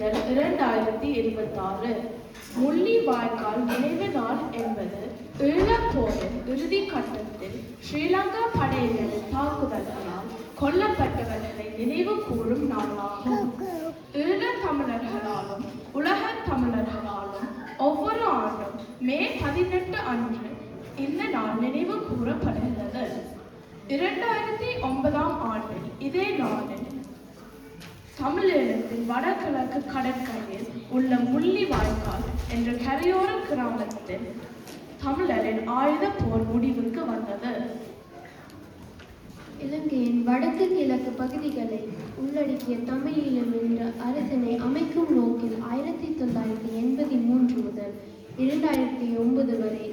April 2026 Mullivaikkal நினைவு நாள் என்பது ஈழப்போரின் இறுதி கட்டத்தில் ஸ்ரீலங்கா படையினரின் தாக்குதல்களால் கொல்லப்பட்டவர்களை நினைவு கூறும் நாளாகும். ஈழத் தமிழர்களாலும் உலக தமிழர்களாலும் ஒவ்வொரு ஆண்டும் மே 18 அன்று இந்த நாள் நினைவு கூறப்படுகிறது. 2009 ஆண்டில் இதே நாளில் தமிழீழத்தின் வடகிழக்கு கடற்கரையில் உள்ள முள்ளிவாய்க்கால் என்ற கரையோர கிராமத்தில் தமிழரின் ஆயுத போர் முடிவுக்கு வந்தது. இலங்கையின் வடக்கு கிழக்கு பகுதிகளை உள்ளடக்கிய தமிழீழம் என்ற அரசினை அமைக்கும் நோக்கில் 1983 முதல் 2009 வரை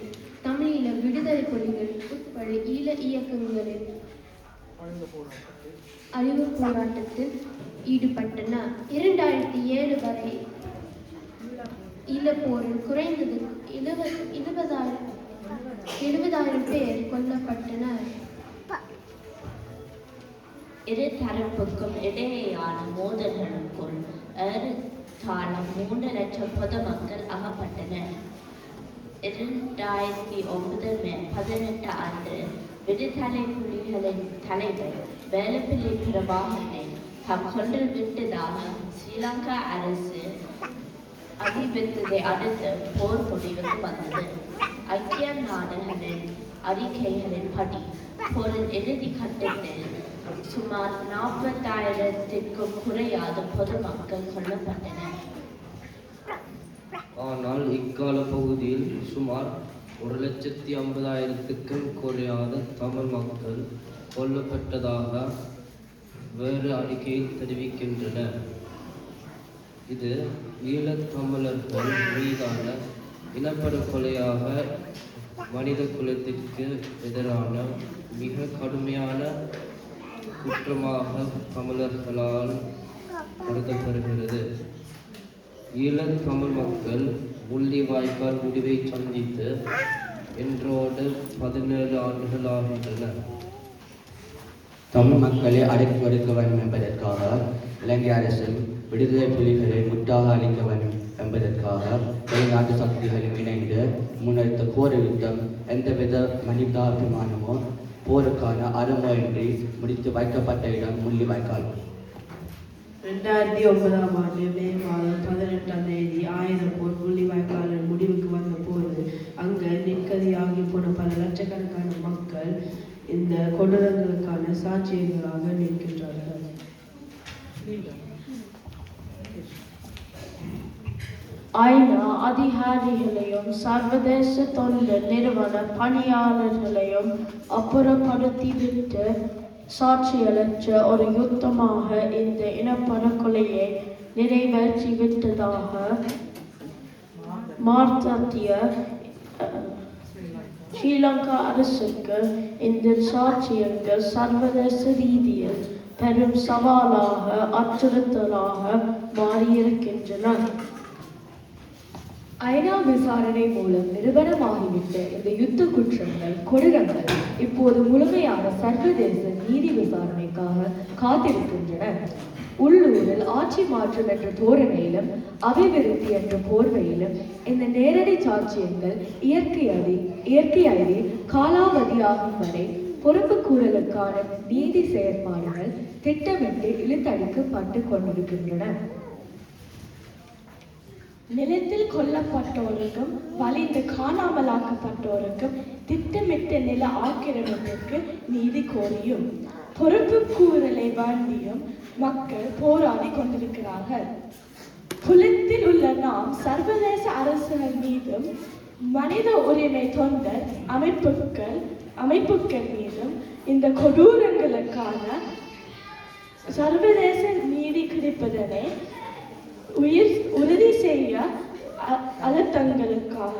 தமிழீழ விடுதலை புலிகள் உட்பட ஈழ இயக்கங்களின் அழிவு போராட்டத்தில் ஈடுபட்டன. 2007 வரை ஈழப்போரில் குறைந்தது 70,000 பேர் கொல்லப்பட்டனர். இரு தரப்புக்கும் இடையேயான மோதல்களுக்குள் ஏறத்தாழ 3 லட்சம் பொதுமக்கள் அகப்பட்டனர். 2009 மே 18 அன்று விடுதலை புலிகளின் தலைவர் வேலுப்பிள்ளை பிரபாகரனை தம் கொன்றில் விட்டதாக ஸ்ரீலங்கா அரசு அறிவித்ததை அடுத்து போர் முடிவுக்கு வந்தது. ஐக்கிய நாடுகளின் அறிக்கைகளின்படி போரின் இறுதி கட்டத்தில் சுமார் 40,000-க்கும் குறையாத பொதுமக்கள் கொல்லப்பட்டனர். ஆனால் இக்கால பகுதியில் சுமார் 1,50,000-க்கும் குறையாத தமிழ் மக்கள் கொல்லப்பட்டதாக வேறு அறிக்கையில் தெரிவிக்கின்றன. இது ஈழத் தமிழர்கள் மீதான இனப்படுகொலையாக மனித குலத்திற்கு எதிரான மிக கடுமையான குற்றமாக தமிழர்களால் கருதப்படுகிறது. ஈழத் தமிழ் மக்கள் முள்ளிவாய்க்கால் முடிவை சந்தித்து இன்றோடு 17 ஆண்டுகளாகின்றன. தமிழ் மக்களை அடக்கி ஒடுக்க வேண்டும் என்பதற்காக இலங்கை அரசு விடுதலை புலிகளை முற்றாக அளிக்க வேண்டும் என்பதற்காக வெளிநாட்டு சக்திகளும் இணைந்து முன்னெடுத்த போர் யுத்தம் எந்தவித மனிதாபிமானமோ போருக்கான அருமையின்றி முடித்து வைக்கப்பட்ட இடம் முள்ளிவாய்க்கால். 2009 ஆண்டு மே மாதம் 18ஆம் தேதி ஆயுத போர் முள்ளிவாய்க்காலின் முடிவுக்கு வந்த போது அங்கு நிற்கதியாகி போன பல லட்சக்கணக்கான மக்கள் இந்த கொடூரங்களுக்கான சாட்சியங்களாக நிற்கின்றார்கள். ஐநா அதிகாரிகளையும் சர்வதேச தொண்டு நிறுவன பணியாளர்களையும் அப்புறப்படுத்திவிட்டு சாட்சியளற்ற ஒரு யுத்தமாக இந்த இனப்படுகொலையை நிறைவேற்றிவிட்டதாக மார்த்தத்திய ஸ்ரீலங்கா அரசுக்கு இந்த சாட்சியங்கள் சர்வதேச ரீதியில் பெரும் சவாலாக அச்சுறுத்தலாக மாறியிருக்கின்றன. ஐநா விசாரணை மூலம் நிரூபணமாகிவிட்ட இந்த யுத்த குற்றங்கள் கொடூரங்கள் இப்போது முழுமையான சர்வதேச நீதி விசாரணைக்காக காத்திருக்கின்றன. உள்ளூரில் ஆட்சி மாற்றம் என்ற தோரணையிலும் அபிவிருத்தி என்ற போர்வையிலும் இந்த நேரடி சாட்சியங்கள் இயற்கை அழி காலாவதியாகும் வரை பொறுப்பு கூறலுக்கான நீதி செயற்பாடுகள் திட்டமிட்டு இழுத்தடிக்கப்பட்டு கொண்டிருக்கின்றன. நிலத்தில் கொல்லப்பட்டோருக்கும் வலிந்து காணாமலாக்கப்பட்டோருக்கும் திட்டமிட்ட நில ஆக்கிரமிப்பிற்கு நீதி கோரியும் பொறுப்பு கூறலை வேண்டியும் மக்கள் போராடி கொண்டிருக்கிறார்கள். புலத்தில் உள்ள நாம் சர்வதேச அரசுகள் மீதும் மனித உரிமை தொண்டர் அமைப்புகள் மீதும் இந்த கொடூரங்களுக்கான சர்வதேச நீதி கிடைப்பதனை உறுதி செய்ய அழுத்தங்களுக்காக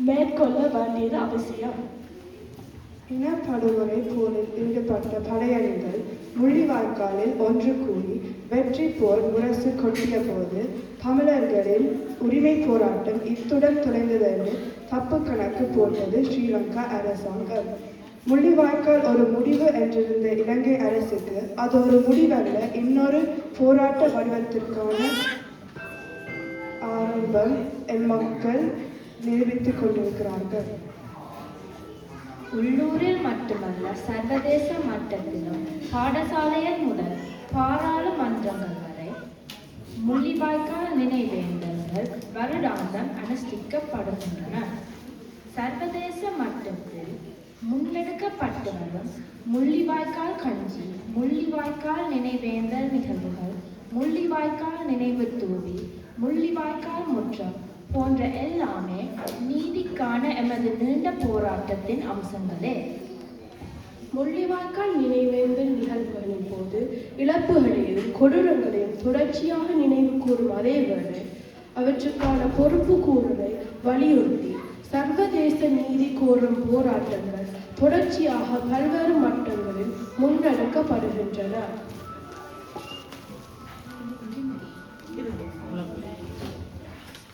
மேற்கொள்ள வேண்டியது அவசியம். இனப்படுகொலை போரில் ஈடுபட்ட படையணிகள் முள்ளிவாய்க்காலில் ஒன்று கூடி வெற்றி போர் முரசு கொட்டிய போது தமிழர்களின் உரிமை போராட்டம் இத்துடன் துளைந்ததென்று தப்பு கணக்கு போட்டது ஸ்ரீலங்கா அரசாங்கம். முள்ளிவாய்க்கால் ஒரு முடிவு என்றிருந்த இலங்கை அரசுக்கு அது ஒரு முடிவல்ல, இன்னொரு போராட்ட வடிவத்திற்கான குடும்பம் எம் மக்கள் நிரூபித்துக் கொண்டிருக்கிறார்கள். உள்ளூரில் மட்டுமல்ல சர்வதேச மட்டத்திலும் பாடசாலைகள் முதல் பாராளுமன்றங்கள் வரை முள்ளிவாய்க்கால் நினைவேந்தல்கள் வருடாந்தம் அனுஷ்டிக்கப்படுகின்றன. சர்வதேச மட்டத்தில் முன்னெடுக்கப்பட்டு வரும் முள்ளிவாய்க்கால் கஞ்சி, முள்ளிவாய்க்கால் நினைவேந்தல் நிகழ்வுகள், முள்ளிவாய்க்கால் நினைவு தூவி, முள்ளிவாய்க்கால் முற்றம் போன்ற எல்லாமே நீதிக்கான எமது நீண்ட போராட்டத்தின் அம்சங்களே. முள்ளிவாய்க்கால் நினைவேந்தல் நிகழ்வுகளின் போது இழப்புகளையும் கொடூரங்களையும் தொடர்ச்சியாக நினைவு கூறும் அதேவேளை அவற்றுக்கான பொறுப்பு கூறலை வலியுறுத்தி சர்வதேச நீதி கோரும் போராட்டங்கள் தொடர்ச்சியாக பல்வேறு மட்டங்களில் முன்னெடுக்கப்படுகின்றன.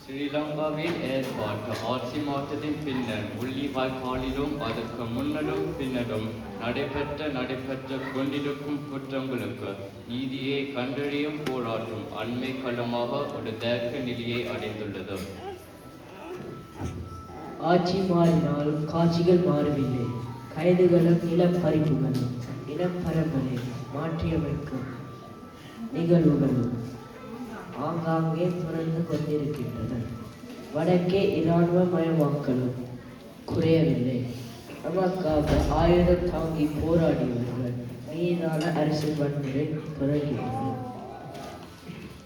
ஸ்ரீலங்காவில் ஏற்பட்ட ஆட்சி மாற்றத்தின் பின்னர் முள்ளிவாய்க்காலிலும் அதற்கு முன்னரும் பின்னரும் நடைபெற்ற கொண்டிருக்கும் குற்றங்களுக்கு நீதியை கண்டறியும் போராட்டம் அண்மை காலமாக ஒரு தேக்க நிலையை அடைந்துள்ளது. ஆட்சி மாறினால் காட்சிகள் மாறவில்லை. கைதுகளும் இளம் பறிப்புகளும் இனம் பரம்பலை மாற்றியமைக்கும் நிகழ்வுகளும் ஆங்காங்கே தொடர்ந்து கொண்டிருக்கின்றன. வடக்கே இராணுவ மயமாக்கலும் குறையவில்லை. நமக்காக ஆயுதம் தாங்கி போராடியவர்கள் மீதான அரசியல் வன்முறை தொடர்கிறது.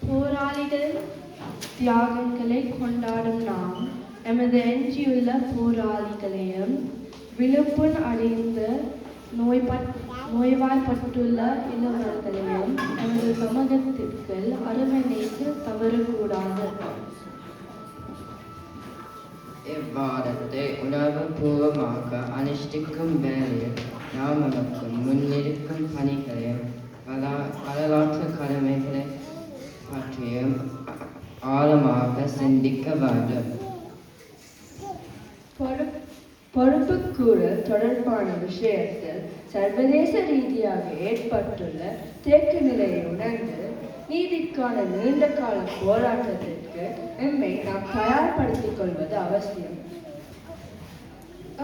போராளிகள் தியாகங்களை கொண்டாடும் நாம் எமது எஞ்சியுள்ள போராளிகளையும் விழுப்புண் அடைந்த நோய்வாய்ப்பட்டுள்ள இளவர்களையும் எமது சமூகத்திற்கு அரவணைத்து தவறக்கூடாது. இவ்வாதத்தை உணர்வுபூர்வமாக அனுஷ்டிக்கும் வேளையில் நாம் நமக்கு முன்னிருக்கும் பணிகளையும் வரலாற்று கடமைகளை பற்றியும் ஆழமாக சிந்திக்க வேண்டும். பொறுப்புக்கூறல் தொடர்பான விஷயத்தில் சர்வதேச ரீதியாக ஏற்பட்டுள்ள தேக்க நிலையை உணர்ந்து நீதிக்கான நீண்ட கால போராட்டத்திற்கு எம்மை நாம் தயார்படுத்திக் கொள்வது அவசியம்.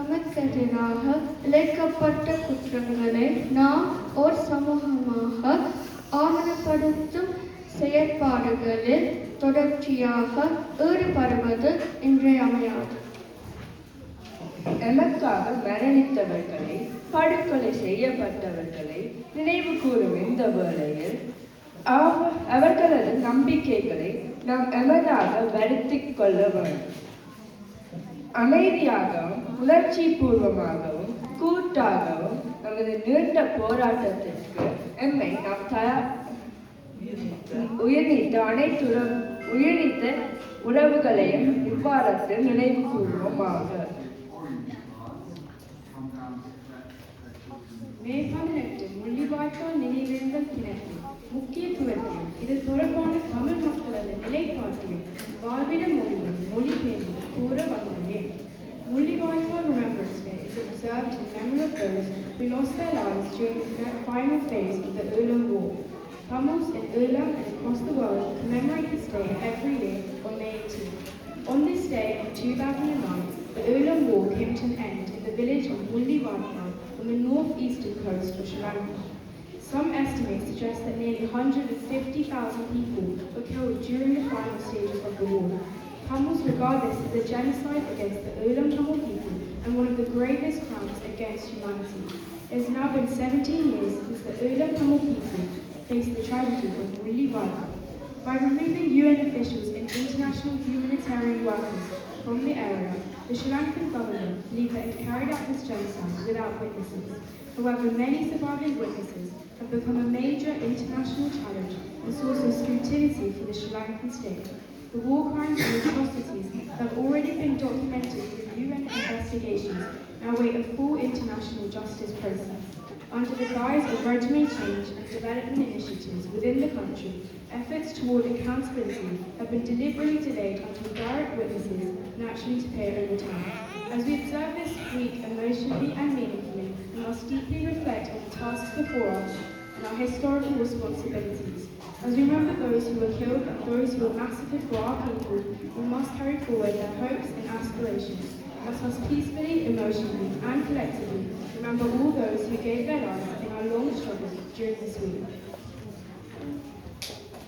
எமக்கெதிராக இழைக்கப்பட்ட குற்றங்களை நாம் ஓர் சமூகமாக ஆவணப்படுத்தும் செயற்பாடுகளில் தொடர்ச்சியாக ஈடுபடுவது இன்றியமையாது. எமக்காக மரணித்தவர்களை, படுகொலை செய்யப்பட்டவர்களை நினைவு கூறும் இந்த வேளையில் அவர்களது நம்பிக்கைகளை நாம் எமதாக வருத்திக் கொள்ள வேண்டும். அமைதியாகவும் உணர்ச்சி பூர்வமாகவும் கூட்டாகவும் நமது நீண்ட போராட்டத்திற்கு எம்மை நாம் உயிர்நீத்த உறவுகளையும் இவ்வாரத்தில் நினைவு கூறுவோமாக. மே 18 முள்ளிவாய்க்கால் நினைவேந்தல் தினத்தின் முக்கியத்துவத்தையும் இது தொடர்பான தமிழ் மக்களது நிலைப்பாட்டையும் வாழ்விட மொழியும் மொழிபெயர்ந்து கூற வந்துள்ளேன். Mullivaikkal Remembrance Day is observed in memory of those who lost their lives during the final phase of the Ulam War. Tamils in Ulam and across the world commemorate this day every year on May 18. On this day in 2009, the Ulam War came to an end in the village of Mullivaikkal on the northeastern coast of Sri Lanka. Some estimates suggest that nearly 150,000 people were killed during the final stages of the war. Tamils regard this as a genocide against the Ulam Tamil people and one of the gravest crimes against humanity. It has now been 17 years since the Ulam Tamil people faced the tragedy of Mullivaikkal. By removing UN officials and international humanitarian workers from the area, the Sri Lankan government believed that it carried out this genocide without witnesses. However, many surviving witnesses have become a major international challenge and source of scrutiny for the Sri Lankan state. The war crimes and atrocities have already been documented through UN investigations and await a full international justice process. Under the guise of regime change and development initiatives within the country, efforts toward accountability have been deliberately delayed until direct witnesses can actually pay over time. As we observe this week emotionally and meaningfully, we must deeply reflect on the tasks before us and our historical responsibilities. As we remember those who were killed and those who were massacred for our people, we must carry forward their hopes and aspirations. Let us peacefully, emotionally, and collectively remember all those who gave their lives in our long struggle during this week.